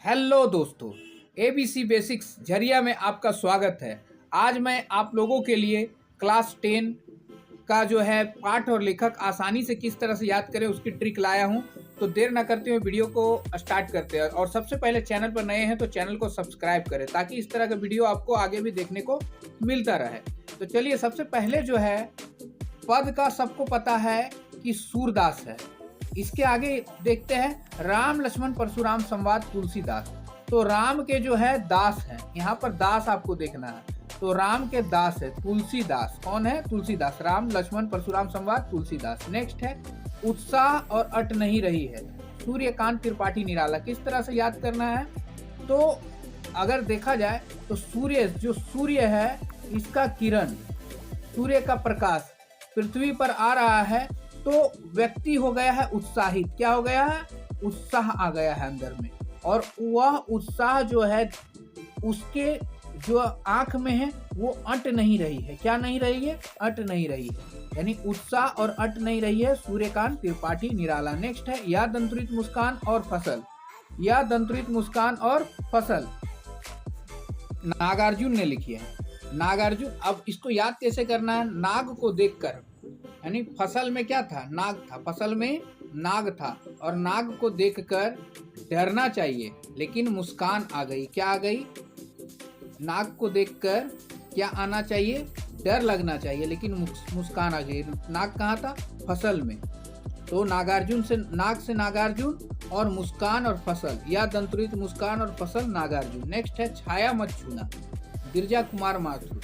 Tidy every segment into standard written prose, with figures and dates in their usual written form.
Hello दोस्तों, ABC basics Jharia में आपका स्वागत है। आज मैं आप लोगों के लिए क्लास 10 का जो है पाठ और लेखक आसानी से किस तरह से याद करें उसकी ट्रिक लाया हूं। तो देर ना करते हुए वीडियो को स्टार्ट करते हैं। और सबसे पहले चैनल पर नए हैं तो चैनल को सब्सक्राइब करें ताकि इस तरह का वीडियो आपको आगे भी देखने को मिलता रहे। तो चलिए, सबसे पहले जो है पद का सबको पता है कि सूरदास है। इसके आगे देखते हैं राम लक्ष्मण परशुराम संवाद तुलसीदास। तो राम के जो है दास है, यहाँ पर दास आपको देखना है। तो राम के दास है तुलसीदास। कौन है? तुलसीदास। राम लक्ष्मण परशुराम संवाद तुलसीदास। नेक्स्ट है उत्साह और अट नहीं रही है, सूर्यकांत त्रिपाठी निराला। किस तरह से याद करना है? तो अगर देखा जाए तो सूर्य है, इसका किरण, सूर्य का प्रकाश पृथ्वी पर आ रहा है तो व्यक्ति हो गया है उत्साहित। क्या हो गया है? उत्साह आ गया है अंदर में। और वह उत्साह जो है उसके जो आंख में है वो अट नहीं रही है। क्या नहीं रही है? अट नहीं रही है। यानी उत्साह और अट नहीं रही है, सूर्यकांत त्रिपाठी निराला। नेक्स्ट है या दंतुरित मुस्कान और फसल। या दंतुरित मुस्कान और फसल नागार्जुन ने लिखी है। नागार्जुन। अब इसको याद कैसे करना है? नाग को देखकर, यानी फसल में क्या था? नाग था। फसल में नाग था और नाग को देखकर डरना चाहिए लेकिन मुस्कान आ गई। क्या आ गई? नाग को देखकर क्या आना चाहिए? डर लगना चाहिए लेकिन मुस्कान आ गई। नाग कहाँ था? फसल में। तो नागार्जुन से नाग से नागार्जुन और मुस्कान और फसल, या दंतुरित मुस्कान और फसल नागार्जुन। नेक्स्ट है छाया मत छूना, गिरजा कुमार माथुर।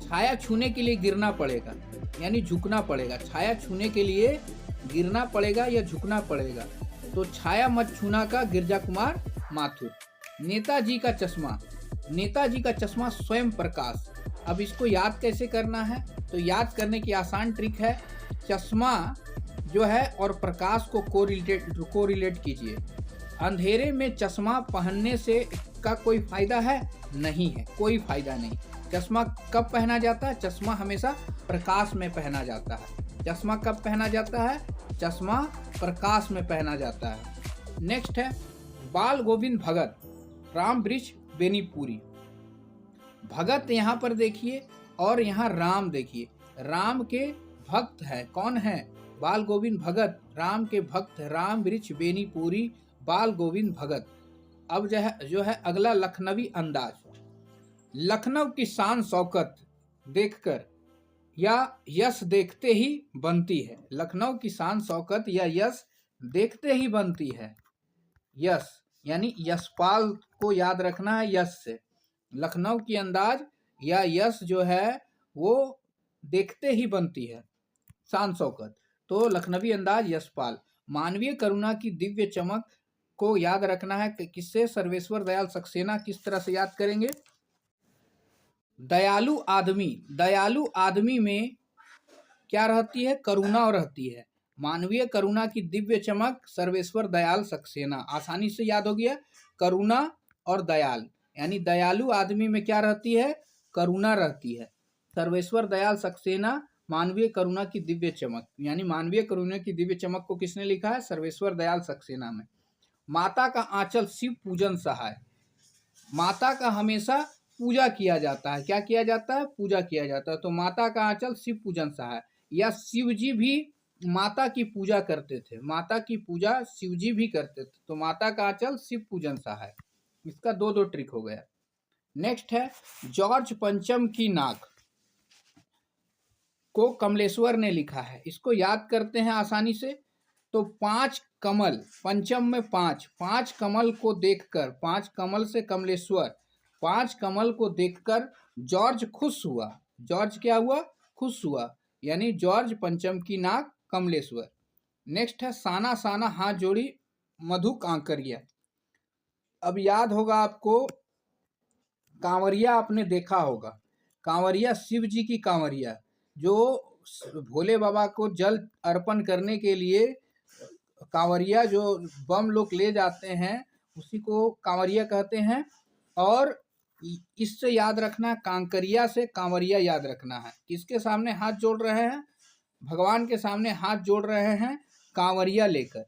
छाया छूने के लिए गिरना पड़ेगा, यानी झुकना पड़ेगा। छाया छूने के लिए गिरना पड़ेगा या झुकना पड़ेगा। तो छाया मत छूना का गिरजा कुमार माथुर। नेताजी का चश्मा। नेताजी का चश्मा स्वयं प्रकाश। अब इसको याद कैसे करना है? तो याद करने की आसान ट्रिक है, चश्मा जो है और प्रकाश को कोरिलेट कीजिए। अंधेरे में चश्मा पहनने से का कोई फायदा है? नहीं है, कोई फायदा नहीं। चश्मा कब पहना जाता है? चश्मा हमेशा प्रकाश में पहना जाता है। चश्मा कब पहना जाता है? चश्मा प्रकाश में पहना जाता है। नेक्स्ट है बाल गोविंद भगत, राम वृक्ष बेनीपुरी। भगत यहाँ पर देखिए और यहाँ राम देखिए। राम के भक्त है। कौन है? बाल गोविंद भगत, राम के भक्त, राम वृक्ष बेनीपुरी, बाल गोविंद भगत। अब जो है अगला लखनवी अंदाज। लखनऊ की शान शौकत देखकर या यश देखते ही बनती है। लखनऊ की शान शौकत या यश देखते ही बनती है। यश यानी यशपाल को याद रखना है यश से। लखनऊ की अंदाज या यश जो है वो देखते ही बनती है, शान शौकत। तो लखनवी अंदाज यशपाल। मानवीय करुणा की दिव्य चमक को याद रखना है किससे? सर्वेश्वर दयाल सक्सेना। किस तरह से याद करेंगे? दयालु आदमी। दयालु आदमी में क्या रहती है? करुणा रहती है। मानवीय करुणा की दिव्य चमक, सर्वेश्वर दयाल सक्सेना। आसानी से याद हो गया। करुणा और दयाल, यानी दयालु आदमी में क्या रहती है? करुणा रहती है। सर्वेश्वर दयाल सक्सेना, मानवीय करुणा की दिव्य चमक। यानी मानवीय करुणा की दिव्य चमक को किसने लिखा है? सर्वेश्वर दयाल सक्सेना में। माता का आंचल शिव पूजन सहाय। माता का हमेशा पूजा किया जाता है। क्या किया जाता है? पूजा किया जाता है। तो माता का आंचल शिव पूजन सहाय। या शिव जी भी माता की पूजा करते थे। माता की पूजा शिव जी भी करते थे। तो माता का आंचल शिव पूजन सहाय। इसका दो ट्रिक हो गया। नेक्स्ट है जॉर्ज पंचम की नाक को कमलेश्वर ने लिखा है। इसको याद करते हैं आसानी से। तो 5 कमल, पंचम में 5 कमल को देखकर, 5 कमल से कमलेश्वर, 5 कमल को देखकर जॉर्ज खुश हुआ। जॉर्ज क्या हुआ? खुश हुआ। यानी जॉर्ज पंचम की नाक कमलेश्वर। नेक्स्ट है साना साना हाथ जोड़ी मधु कांकरिया। अब याद होगा आपको, कांवरिया आपने देखा होगा। कांवरिया शिव जी की कांवरिया, जो भोले बाबा को जल अर्पण करने के लिए कांवरिया जो बम लोग ले जाते हैं उसी को कांवरिया कहते हैं। और इससे याद रखना, कांकरिया से कांवरिया याद रखना है। किसके सामने हाथ जोड़ रहे हैं? भगवान के सामने हाथ जोड़ रहे हैं कांवरिया लेकर।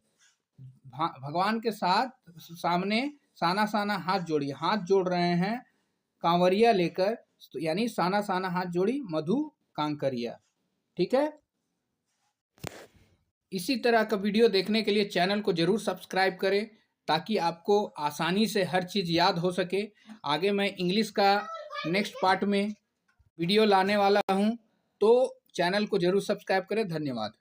भगवान के साथ सामने साना साना हाथ जोड़िए, हाथ जोड़ रहे हैं कांवरिया लेकर, यानी साना साना हाथ जोड़ी मधु कांकरिया। ठीक है, इसी तरह का वीडियो देखने के लिए चैनल को जरूर सब्सक्राइब करें ताकि आपको आसानी से हर चीज़ याद हो सके। आगे मैं इंग्लिश का नेक्स्ट पार्ट में वीडियो लाने वाला हूं, तो चैनल को जरूर सब्सक्राइब करें। धन्यवाद।